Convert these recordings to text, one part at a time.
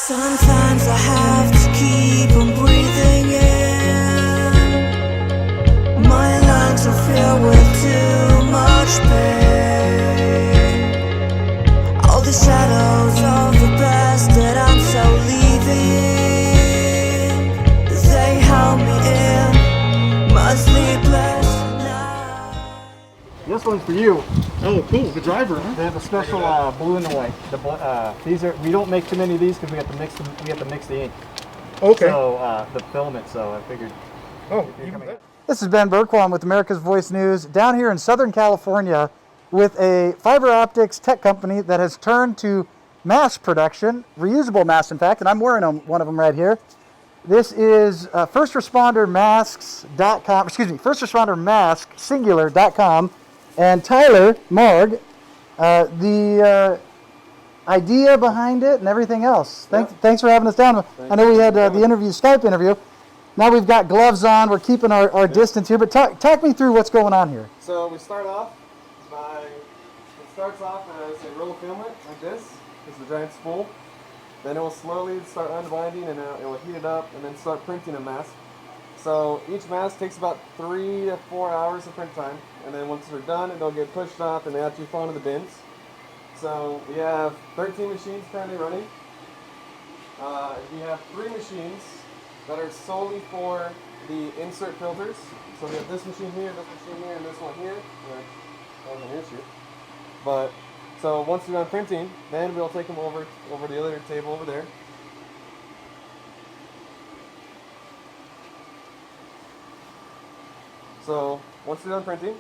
Sometimes I have to keep on breathing in. My lungs are filled with too much pain. All the shadows of the past that I'm so leaving, they held me in my sleepless night. This one's for you. Oh, cool. The driver, huh? They have a special blue and the white. These are, we don't make too many of these because we have to mix them. We have to mix the ink. Okay. So the filament. So I figured. Oh, This is Ben Berquam with America's Voice News down here in Southern California with a fiber optics tech company that has turned to mass production, reusable masks in fact, and I'm wearing one of them right here. This is firstrespondermasks.com, firstrespondermasksingular.com, and Tyler Marg, the idea behind it and everything else. Thanks for having us down. I know we had the Skype interview. Now we've got gloves on. We're keeping our distance here. But talk me through what's going on here. So we start off by, it starts off as a roll of filament like this. This is the giant spool. Then it will slowly start unbinding and it will heat it up and then start printing a mask. So each mask takes about 3 to 4 hours of print time. And then once they're done, they'll get pushed off and they actually fall into the bins. So we have 13 machines currently running. We have 3 machines that are solely for the insert filters. So we have this machine here, and this one here. That was an issue. But so once we're done printing, then we'll take them over the other table over there. So once we're done printing,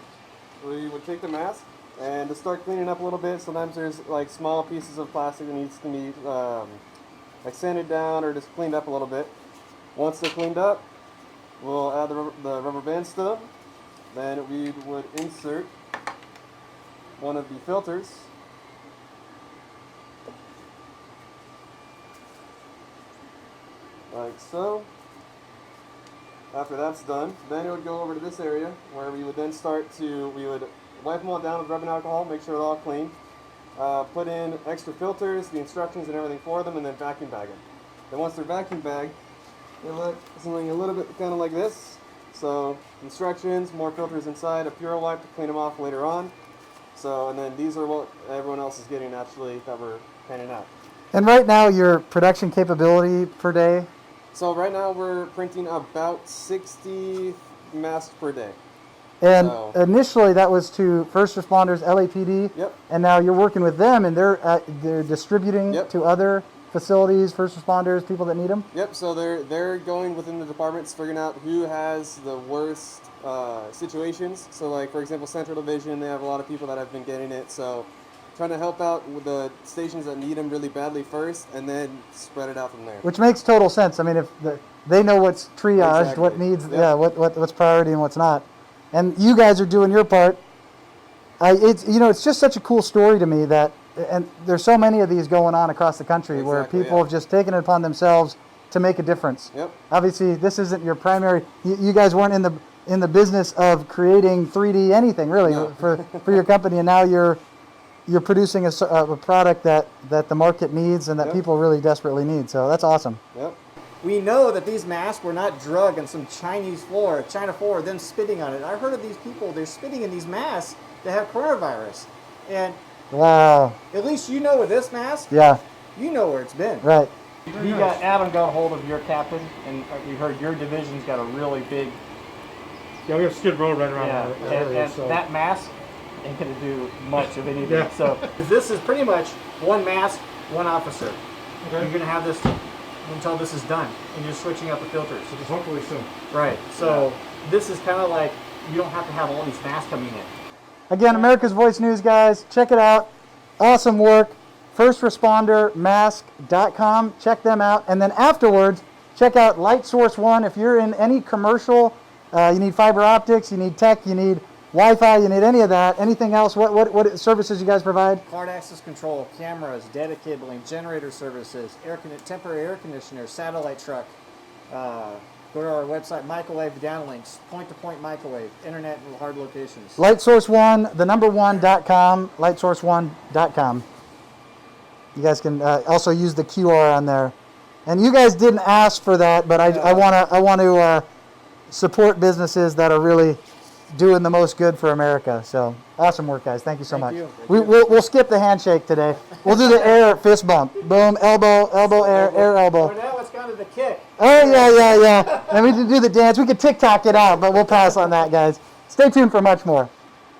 we would take the mask and to start cleaning up a little bit. Sometimes there's like small pieces of plastic that needs to be like sanded down or just cleaned up a little bit. Once they're cleaned up, we'll add the rubber bands to them. Then we would insert one of the filters. Like so. After that's done, then it would go over to this area where we would then we would wipe them all down with rubbing alcohol, make sure they're all clean. Put in extra filters, the instructions and everything for them, and then vacuum bag them. Then once they're vacuum bagged, they look something a little bit kind of like this. So instructions, more filters inside, a pure wipe to clean them off later on. So, and then these are what everyone else is getting actually that we're handing out. And right now, your production capability per day? So right now we're printing about 60 masks per day. And initially that was to first responders, LAPD. Yep. And now you're working with them, and they're distributing to other facilities, first responders, people that need them. Yep. So they're going within the departments, figuring out who has the worst situations. So like for example, Central Division, they have a lot of people that have been getting it. So trying to help out with the stations that need them really badly first, and then spread it out from there. Which makes total sense. I mean, if they know what's triaged, Exactly. what needs, what's priority and what's not, and you guys are doing your part. It's just such a cool story to me that, and there's so many of these going on across the country where people have just taken it upon themselves to make a difference. Yep. Obviously, this isn't your primary. You guys weren't in the business of creating 3D anything really for your company, and now you're producing a product that the market needs and that people really desperately need. So that's awesome. Yep. We know that these masks were not drug on some Chinese floor, China floor, them spitting on it. I've heard of these people, they're spitting in these masks that have coronavirus. And wow. at least you know with this mask, Yeah. you know where it's been. Right. Adam got a hold of your captain, and we heard your division's got a really big. Yeah, we have Skid Row right around our area. And that mask ain't gonna do much of anything. Yeah. So This is pretty much one mask, one officer. Okay. You're going to have this until this is done, and you're switching out the filters. Just hopefully soon. Right. So this is kind of like, you don't have to have all these masks coming in. Again, America's Voice News, guys. Check it out. Awesome work. Firstrespondermask.com. Check them out. And then afterwards, check out Light Source One. If you're in any commercial, you need fiber optics, you need tech, you need Wi-Fi, you need any of that. Anything else? What services you guys provide? Card access control, cameras, data cabling, generator services, temporary air conditioner, satellite truck. Go to our website, microwave downlinks, point-to-point microwave, internet and hard locations. LightSource1, one.com, lightsource1.com. You guys can also use the QR on there And you guys didn't ask for that, but I want to support businesses that are really doing the most good for America. So awesome work, guys. Thank you so much. We'll skip the handshake today. We'll do the air fist bump. Boom, elbow, air, elbow. So now it's gone to the kick. Oh, yeah. And we can do the dance. We could TikTok it out, but we'll pass on that, guys. Stay tuned for much more.